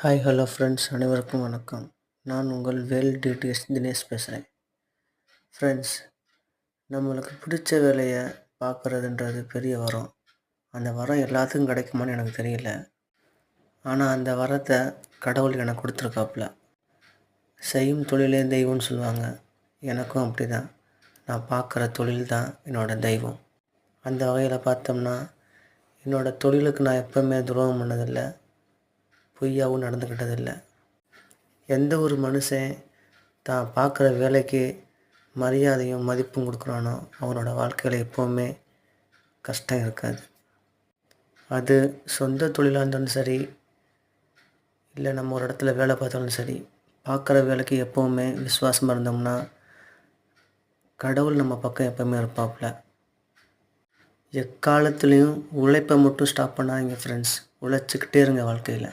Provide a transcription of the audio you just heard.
Hi hello friends, அனைவருக்கும் வணக்கம். நான் உங்கள் வேல் டிடிஎஸ் தினேஷ் பேசுகிறேன். ஃப்ரெண்ட்ஸ், நம்மளுக்கு பிடிச்ச வேலையை பார்க்குறதுன்றது பெரிய வரம். அந்த வரம் எல்லாத்துக்கும் கிடைக்குமான்னு எனக்கு தெரியல. ஆனால் அந்த வரத்தை கடவுள் எனக்கு கொடுத்துருக்காப்புல. செய்யும் தொழிலே தெய்வம்னு சொல்லுவாங்க. எனக்கும் அப்படி தான். நான் பார்க்குற தொழில் தான் என்னோடய தெய்வம். அந்த வகையில் பார்த்தோம்னா, என்னோடய தொழிலுக்கு நான் எப்போவுமே துரோகம் பண்ணதில்லை, பொய்யாகவும் நடந்துக்கிட்டதில்லை. எந்த ஒரு மனுஷன் தான் பார்க்குற வேலைக்கு மரியாதையும் மதிப்பும் கொடுக்குறானோ அவனோட வாழ்க்கையில் எப்போவுமே கஷ்டம் இருக்காது. அது சொந்த தொழிலாக இருந்தாலும் சரி, இல்லை நம்ம ஒரு இடத்துல வேலை பார்த்தாலும் சரி, பார்க்குற வேலைக்கு எப்போவுமே விசுவாசமாக இருந்தோம்னா கடவுள் நம்ம பக்கம் எப்போவுமே இருப்பாப்புல. எக்காலத்துலேயும் உழைப்பை மட்டும் ஸ்டாப் பண்ணாதீங்க ஃப்ரெண்ட்ஸ். உழைச்சிக்கிட்டே இருங்க வாழ்க்கையில்.